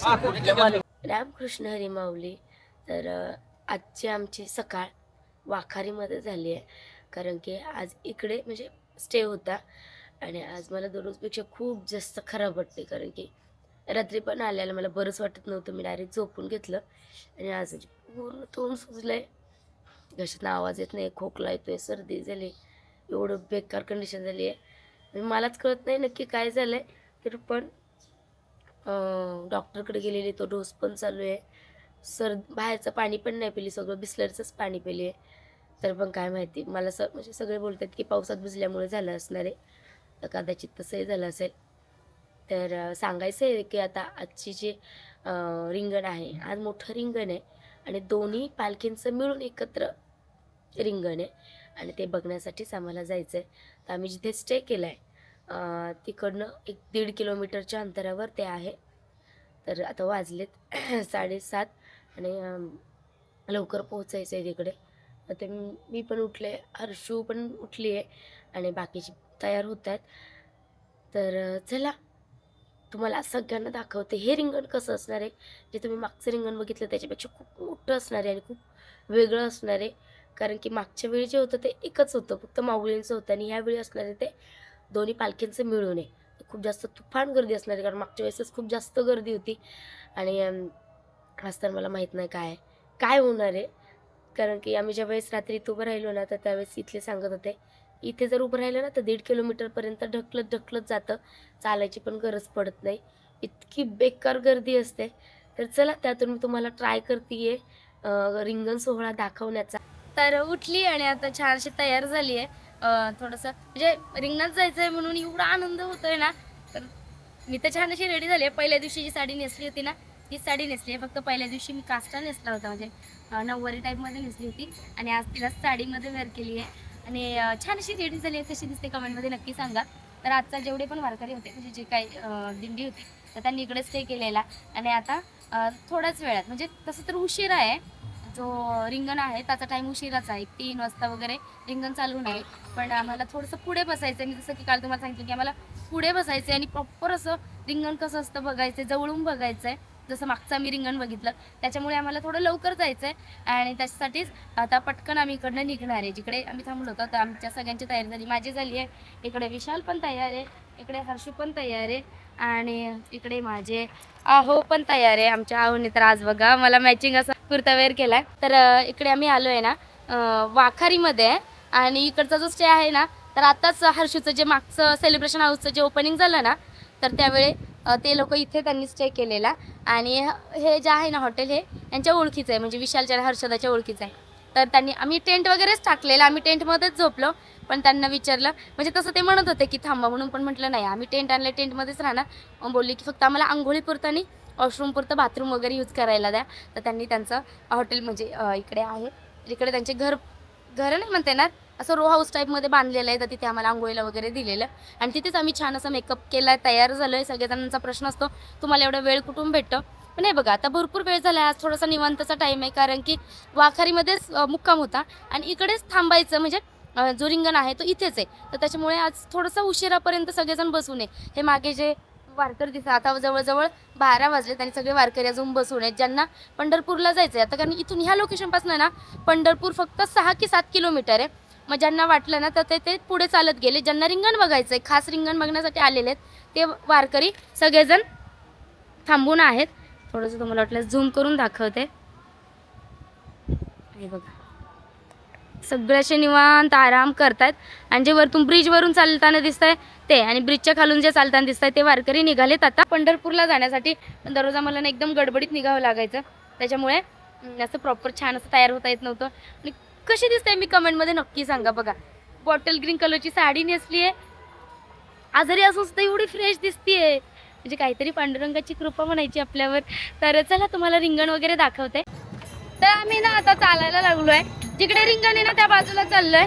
रामकृष्ण हरी माऊली. तर आजची आमची सकाळ वाखारीमध्ये झाली आहे. कारण की आज इकडे म्हणजे स्टे होता आणि आज मला दररोजपेक्षा खूप जास्त खराब वाटते. कारण की रात्री पण आल्याला मला बरंच वाटत नव्हतं. मी डायरेक्ट झोपून घेतलं आणि आज पूर्ण तोंड सुजलं आहे. घशातनं आवाज येत नाही, खोकला येतोय, सर्दी झाली. एवढं बेकार कंडिशन झाली आहे. आणि मलाच कळत नाही नक्की काय झालं आहे. तर पण डॉक्टरकडे गेलेली, तो डोस पण चालू आहे. बाहेरचं पाणी पण नाही पिली, सगळं बिसलरीचंच पाणी पिली आहे. तर पण काय माहिती, मला म्हणजे सगळे बोलतात की पावसात भिजल्यामुळे झालं असणार आहे. तर कदाचित तसंही झालं असेल. तर सांगायचं आहे की आता आजची जी रिंगण आहे, आज मोठं रिंगण आहे आणि दोन्ही पालखींचं मिळून एकत्र रिंगण आहे आणि ते बघण्यासाठीच आम्हाला जायचं आहे. तर आम्ही जिथे स्टे केला आहे तिकडनं 1-1.5 किलोमीटरच्या अंतरावर ते आहे. तर आता वाजलेत 7:30 आणि लवकर पोहोचायचं आहे तिकडे. तर मी पण उठले, हर्षू पण उठली आहे आणि बाकीची तयार होत आहेत. तर चला तुम्हाला सगळ्यांना दाखवते हे रिंगण कसं असणार आहे. जे तुम्ही मागचं रिंगण बघितलं त्याच्यापेक्षा खूप मोठं असणार आहे आणि खूप वेगळं असणार आहे. कारण की मागच्या वेळी जे होतं ते एकच होतं, फक्त माऊलींचं होतं आणि ह्यावेळी असणार आहे ते दोन्ही पालखींचं मिळून आहे. खूप जास्त तुफान गर्दी असणार आहे, कारण मागच्या वेळेसच खूप जास्त गर्दी होती आणि आज तर मला माहीत नाही काय होणार आहे. कारण की आम्ही ज्यावेळेस रात्री इथं उभं राहिलो ना, तर त्यावेळेस इथले सांगत होते, इथे जर उभं राहिलं ना तर 1.5 किलोमीटरपर्यंत ढकलत जातं, चालायची पण गरज पडत नाही, इतकी बेकार गर्दी असते. तर चला त्यातून मी तुम्हाला ट्राय करते आहे रिंगण सोहळा दाखवण्याचा. तर उठली आणि आता छानशी तयार झाली आहे. थोडंसं म्हणजे रिंगणात जायचं आहे म्हणून एवढा आनंद होतोय ना. तर मी तर छान अशी रेडी झाली आहे. पहिल्या दिवशी जी साडी नेसली होती ना, तीच साडी नेसली आहे. फक्त पहिल्या दिवशी मी काष्टा नेसला होता, म्हणजे नऊवारी टाईपमध्ये नेसली होती आणि आज तिला साडीमध्ये वेअर केली आहे आणि छान अशी रेडी झाली आहे. कशी दिसते कमेंटमध्ये नक्की सांगा. तर आजचा जेवढे पण वारकरी होते, म्हणजे जे काही दिंडी होती, तर त्यांनी इकडे स्टे केलेला आणि आता थोड्याच वेळात, म्हणजे तसं तर उशिरा आहे, जो रिंगण आहे त्याचा टाईम उशिराच आहे, 3 वाजता वगैरे रिंगण चालू नाही. पण आम्हाला थोडंसं पुढे बसायचं आहे. मी जसं की काल तुम्हाला सांगितलं की आम्हाला पुढे बसायचं आहे आणि प्रॉपर असं रिंगण कसं असतं बघायचं आहे, जवळून बघायचं आहे. जसं मागचं आम्ही रिंगण बघितलं, त्याच्यामुळे आम्हाला थोडं लवकर जायचं आहे आणि त्याच्यासाठीच आता पटकन आम्ही इकडनं निघणार आहे. जिकडे आम्ही थांबलो होतो तर आमच्या सगळ्यांची तयारी झाली, माझी झाली आहे. इकडे विशाल पण तयार आहे, इकडे हर्षू पण तयार आहे आणि इकडे माझे आहो पण तयार आहे. आमच्या आहोने तर आज बघा मला मॅचिंग असा कुर्ता वेअर केला आहे. तर इकडे आम्ही आलो आहे ना वाखारीमध्ये आहे आणि इकडचा जो स्टे आहे ना, तर आताच हर्षूचं जे मागचं सेलिब्रेशन हाऊसचं जे ओपनिंग झालं ना, तर त्यावेळी ते लोक इथे त्यांनी स्टे केलेला आणि हे जे आहे ना हॉटेल हे यांच्या ओळखीचं आहे, म्हणजे विशालच्या हर्षदाच्या ओळखीचं आहे. तर आम्ही टेंट वगैरेच टाकलेलं, आम्ही टेंटमध्येच झोपलो. पण त्यांना विचारलं, म्हणजे तसं ते म्हणत होते की थांबा म्हणून, पण म्हटलं नाही, आम्ही टेंट आणलं, टेंटमध्येच राहणार. मग बोलली की फक्त आम्हाला आंघोळीपुरतं आणि वॉशरूमपुरतं बाथरूम वगैरे यूज करायला द्या. तर त्यांनी त्यांचं हॉटेल म्हणजे इकडे आहे, इकडे त्यांचे घरं नाही म्हणता येणार, असं रो हाऊस टाईपमध्ये बांधलेलं आहे. तर तिथे आम्हाला आंघोळीला वगैरे दिलेलं आणि तिथेच आम्ही छान असं मेकअप केला आहे, तयार झालो आहे. सगळेजणांचा प्रश्न असतो तुम्हाला एवढा वेळ कुठून भेटतो, पण हे बघा आता भरपूर वेळ झाला आहे. आज थोडासा निवांतचा टाईम आहे, कारण की वाखारीमध्येच मुक्काम होता आणि इकडेच थांबायचं, म्हणजे जो रिंगण आहे तो इथेच आहे. तर त्याच्यामुळे आज थोडंसं उशिरापर्यंत सगळेजण बसून आहे. हे मागे जे वारकरी दिसतात, आता जवळजवळ 12 वाजले आणि सगळे वारकरी अजून बसून आहेत, ज्यांना पंढरपूरला जायचं आहे. आता कारण इथून ह्या लोकेशनपासून ना पंढरपूर फक्त 6 की 7 किलोमीटर आहे. मग ज्यांना वाटलं ना तर ते पुढे चालत गेले. ज्यांना रिंगण बघायचं आहे, खास रिंगण बघण्यासाठी आलेले आहेत, ते वारकरी सगळेजण थांबून आहेत. थोडंसं तुम्हाला वाटलं झूम करून दाखवते. हे बघा सगळे असे निवांत आराम करतात आणि जे वरतून ब्रिजवरून चालताना दिसतंय ते आणि ब्रिजच्या खालून जे चालताना दिसतंय ते वारकरी निघालेत आता पंढरपूरला जाण्यासाठी. पण दररोज आम्हाला ना एकदम गडबडीत निघावं लागायचं, त्याच्यामुळे असं प्रॉपर छान असं तयार होता येत नव्हतं. आणि कशी दिसते मी कमेंटमध्ये नक्की सांगा. बघा बॉटल ग्रीन कलरची साडी नेसली आहे, आजारी असून सुद्धा एवढी फ्रेश दिसतीये, म्हणजे काहीतरी पांडुरंगाची कृपा म्हणायची आपल्यावर. तर चला तुम्हाला रिंगण वगैरे दाखवते. तर आम्ही ना आता चालायला लागलोय, जिकडे रिंगण आहे ना त्या बाजूला चाललोय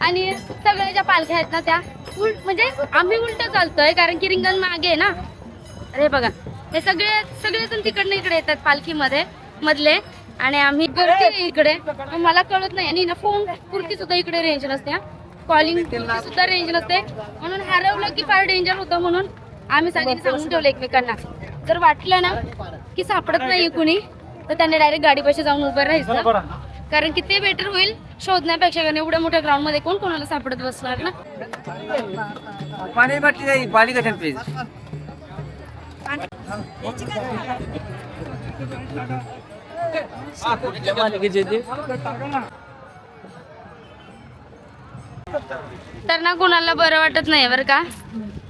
आणि सगळ्या ज्या पालख्या आहेत ना त्या म्हणजे आम्ही उलट चालतोय, कारण की रिंगण मागे आहे ना. अरे बघा हे सगळेजण तिकडनं इकडे येतात पालखीमध्ये मधले आणि आम्ही इकडे. मला कळत नाही आणि ना फोन पुरती सुद्धा इकडे रेंज नसते, कॉलिंग सुद्धा रेंज नसते, म्हणून हरवलं की फार डेंजर होतं. म्हणून आम्ही सगळ्यांनी सांगून ठेवलं एकमेकांना जर वाटलं ना की सापडत नाहीये कुणी तर त्यांनी डायरेक्ट गाडीपाशी जाऊन उभं राहायचं, कारण की ते बेटर होईल शोधण्यापेक्षा. कारण एवढ्या मोठ्या ग्राउंड मध्ये कोण कोणाला सापडत बसणार ना. पाणी बाटली नाही, पाणी कशाने प्लीज. तर ना कोणाला बरं वाटत नाही बरं का,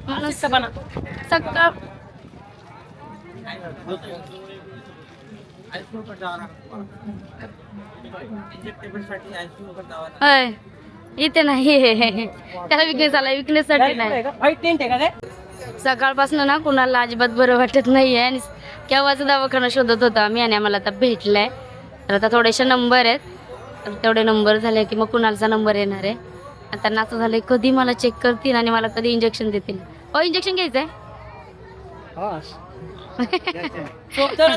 म्हणून सकाळ इथे नाही. त्याला विकनेस आला, विकनेस साठी नाही. सकाळपासून ना कुणाला अजिबात बरं वाटत नाहीये आणि केव्हाचा दवाखाना शोधत होता आम्ही आणि आम्हाला आता भेटलाय. तर आता थोडेसे नंबर आहेत, तेवढे नंबर झाले की मग कुणालचा नंबर येणार आहे. आणि त्यांना असं झालंय कधी मला चेक करतील आणि मला कधी इंजेक्शन देतील. इंजेक्शन घ्यायचंय.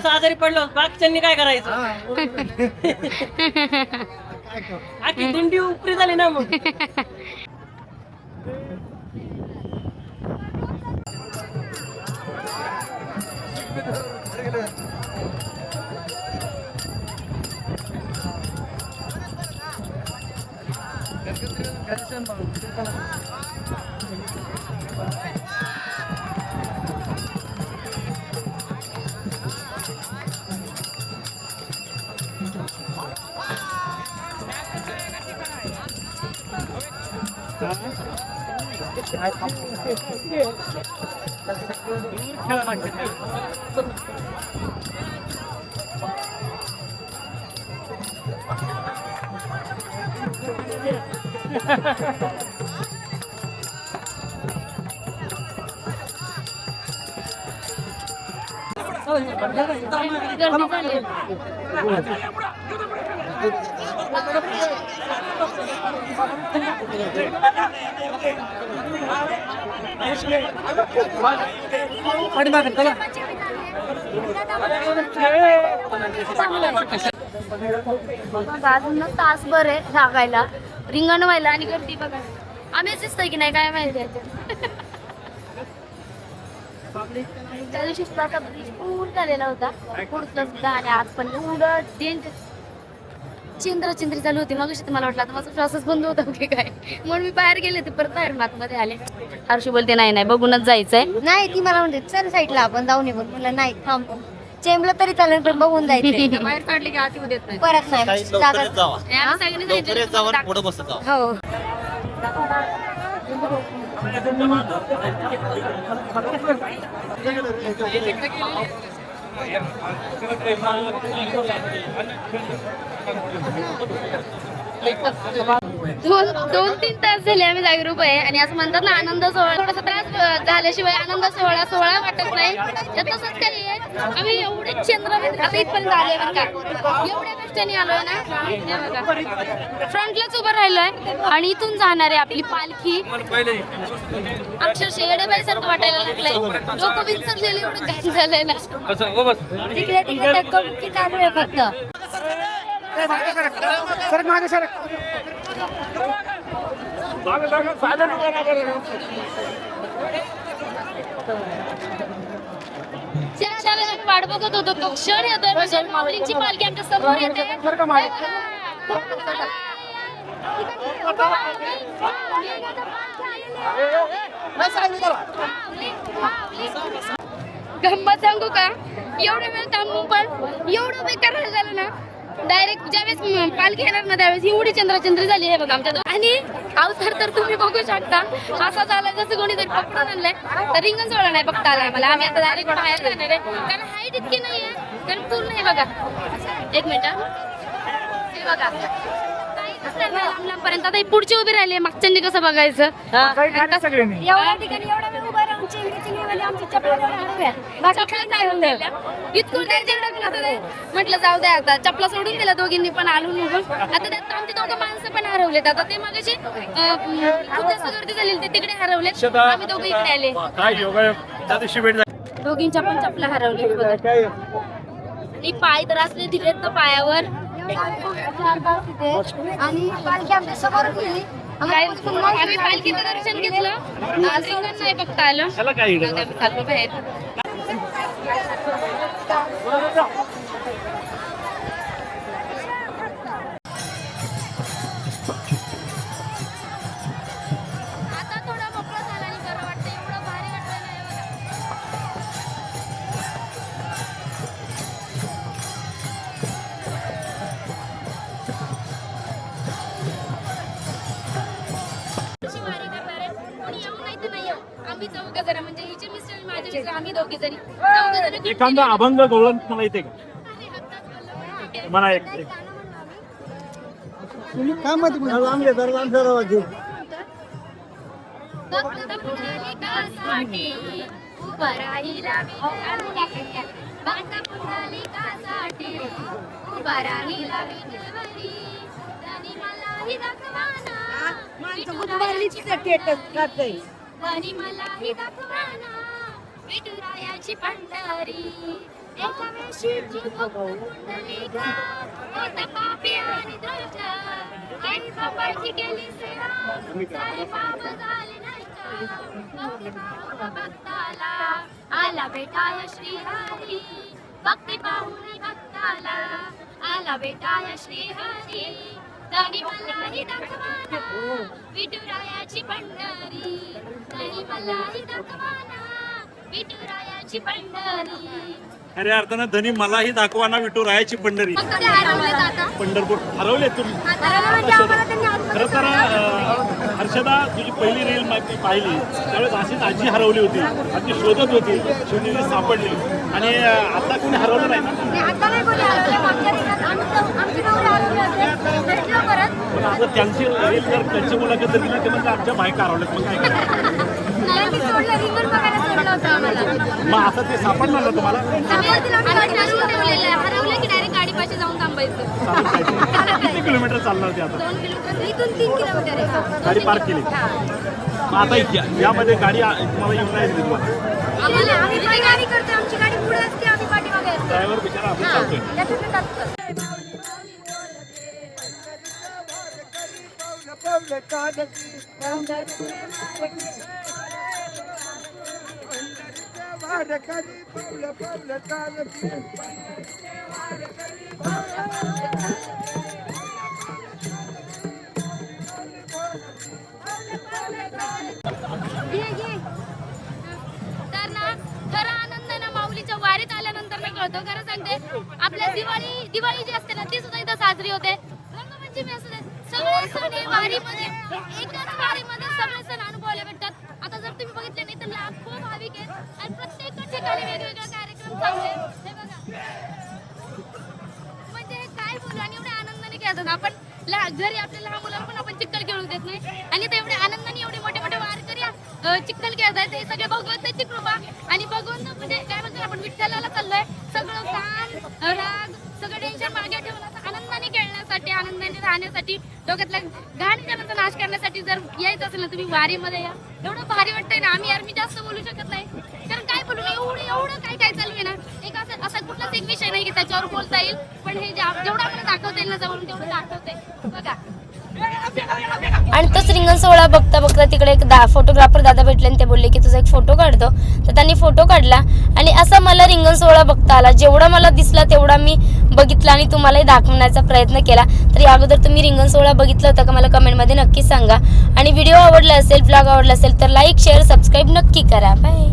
आजारी पडलो बाकीच्यांनी काय करायचं. आखी दिंडी उपरी झाली ना मग. अजून तासभर आहे लागायला रिंगण व्हायला आणि गर्दी बघा. आम्हीच दिसतोय की नाही काय माहिती. त्या दिवशी ब्रिज पूर्ण झालेला होता पुढचा सुद्धा, आणि आज पण एवढं डेंजर चिंद्रचिंद्री चालू होती. मग मला वाटलं आता माझा श्वासच बंद होता की काय, म्हणून मी बाहेर गेले. ते परत बाहेर आतमध्ये आले. हर्षी बोलते नाही नाही बघूनच जायचंय. नाही, ती मला म्हणते चल साईडला आपण जाऊन येऊ. म्हणलं नाही थांब, चेंबलं तरी चालेल पण बघून जायचं. बाहेर काढले की आत येऊ देत नाही. परत नाही जागा. हो दोन तीन तास झाले आम्ही जागरूक आहे. आणि असं म्हणतात ना आनंद सोहळा, थोडासा त्रास झाल्याशिवाय आनंद सोहळा वाटत नाही. तर तसंच काही आहे. आम्ही एवढे चंद्र आता इथपर्यंत आले बरं का, एवढ्या कष्टाने आलोय ना. फ्रंटलाच उभं राहिलोय आणि इथून जाणार आहे आपली पालखी. अक्षरशः येडेबाईसारखं वाटायला लागलंय. लोक विसरलेले एवढं काय झालंय ना. तिकडे तिकडे कमी चालू आहे फक्त. वाट बघत होतो तो क्षण येतोय. माऊलींची पालखी आमच्या समोर येते. गंमत सांगू का, एवढा वेळ थांबून पण एवढं बेकार झालं ना. डायरेक्ट ज्यावेळेस पालखी येणार ना त्यावेळेस एवढी चंद्रचंद्री झाली आहे बघा आमच्या. आणि अवतार तर तुम्ही बघू शकता असा झाला जसं कोणीतरी पकडून आणलंय. तर रिंगण सोहळा नाही बघता आला आम्हाला. आम्ही आता डायरेक्ट बाहेर जाणार आहे, कारण हाईट इतकी नाहीये. कारण पूर्ण हे बघा, एक मिनिट हे बघा लांबपर्यंत. आता पुढची उभी राहिली, मागच्यांनी कसं बघायचं. एवढ्या ठिकाणी एवढा वेळ उभा राहून आमची चपला इतकं म्हटलं जाऊ द्या आता. चपला सोडून दिला दोघींनी पण आलो निघून. आता त्यात आमचे दोघं माणसं पण हरवलेत. आता ते मगाशी खूप जास्त गर्दी झाली ते तिकडे हरवलेत. आम्ही दोघं इकडे आले. दोघींच्या पण चपला हरवल्या. आणि पाय तर असले दिलेत तर पायावर. आणि पालखी आमच्या समोर गेली. आम्ही पालखीचं दर्शन घेतलं. आज रिंगण नाही बघता आलं. चाललो बाहेर. आता थोडा मोकळा झाला आणि बरं वाटतं एवढं भारी वाटलं नाही बघा. अशी वारी करणार आहे. कोणी येऊ नाही तर नाही येऊ. आम्ही चौघ जण म्हणजे हिचे मिस्टर आणि माझे मिस्टर आम्ही दोघी जणी चौघ जण एखादा अभंग गवळण मला येते का म्हणा एक भक्त पुंडलिकासाठी उभं राहिला विठ्ठल. भक्त पुंडलिकासाठी उभा राहिला विठ्ठल. त्यांनी मलाही दाखवाना आणि मलाही दाखवाना विठुरायाची पंढरी. एका वेशीची भक्त पुंडलिका होता पापी आणि दुष्ट. आई बापाची केली सेवा सारे पाप झाले नाही का. भक्ती पाहून भक्ताला आला भेटाय श्रीहरी. भक्ती पाहून भक्ताला आला भेटाय श्रीहरी. तरी मलाही दाखवाना विठुरायाची पंढरी. तरी मलाही दाखवाना विठुरायाची पंढरी. खऱ्या अर्थानं धनी मलाही दाखवा ना विठुरायाची पंढरी. मग कधी हरवले आता पंढरपूर हरवले तुम्ही. खरं तर हर्षदा तुझी पहिली रील मी पाहिली त्यावेळेस अशीच आजी हरवली होती आणि ती शोधत होती शेवटी ती सापडली. आणि आता कोणी हरवलं नाही ना. आता नाही कोणी हरवलं. मागच्या दिवसात आमची नवरी हरवली होती. भेटलो परत. पण आता त्यांची रील जर त्यांची मुलाखत जर दिली ते म्हणजे आमच्या बायका हरवल्यात मग काय करायचं. त्यांनी सोडलं, रिंगण बघायला सोडलं होतं आम्हाला. मग आता ते सापडणार ना तुम्हाला. हरवले की डायरेक्ट गाडीपाशी जाऊन थांबायचं. किती किलोमीटर चालणार ते आता. 2 किलोमीटर इथून 3 किलोमीटर आहे. गाडी पार्क केली. मग आता यामध्ये गाडी तुम्हाला येऊन नाही दिली तुम्हाला. आम्ही पायी गाडी करतो. आमची गाडी पुढे असते, आम्ही पाठीमागे असतो. ड्रायव्हर बिचारा आपण चालतोय. त्यातून टाकतो. तर ना खरा आनंद ना माऊलीच्या वारीत आल्यानंतर ना कळतो. खरं सांगते आपल्या दिवाळी जी असते ना ती सुद्धा इथं साजरी होते. रंगपंचमी असू दे सगळे सण हे वारीमध्ये एकाच वारीमध्ये सगळे सण अनुभवायला भेटतात. आता जर तुम्ही बघितले नाही तर लाखो भाविक आहेत आणि प्रत्येक ठिकाणी वेगवेगळे कार्यक्रम चालू आहेत. हे बघा म्हणजे काय बोलू. आणि एवढ्या आनंदाने खेळतात आपण. घरी आपल्या लहान मुलांना पण आपण चिखल खेळू देत नाही आणि ते एवढ्या आनंदाने एवढे मोठे मोठे वारकरी चिखल खेळतात. ते सगळे भगवंताची कृपा आणि भगवंत म्हणजे काय म्हणतो आपण विठ्ठलाला चाललोय. सगळं ताण राग सगळं टेन्शन मागे ठेवून असं आनंदाने खेळण्यासाठी आनंदाने राहण्यासाठी डोक्यातला घाणपणाचा नाश करण्यासाठी जर यायचं असेल ना तुम्ही वारीमध्ये या. एवढं भारी वाटतंय ना. आम्ही यार मी जास्त बोलू शकत नाही कारण काय बोलू एवढं काय चालू आहे ना. एक असा कुठलाच एक विषय नाही की त्याच्यावर बोलता येईल. पण हे जेवढं आपल्याला दाखवता येईल ना जवळून तेवढं दाखवते बघा. आणि तोच रिंगण सोहळा बघता बघता तिकडे एक फोटोग्राफर दादा भेटले आणि ते बोलले की तुझा एक फोटो काढतो. तर त्यांनी फोटो काढला आणि असा मला रिंगण सोहळा बघता आला. जेवढा मला दिसला तेवढा मी बघितला आणि तुम्हालाही दाखवण्याचा प्रयत्न केला. तर या अगोदर तुम्ही रिंगण सोहळा बघितला होता का मला कमेंटमध्ये नक्की सांगा. आणि व्हिडिओ आवडला असेल ब्लॉग आवडला असेल तर लाईक शेअर सबस्क्राईब नक्की करा. बाय.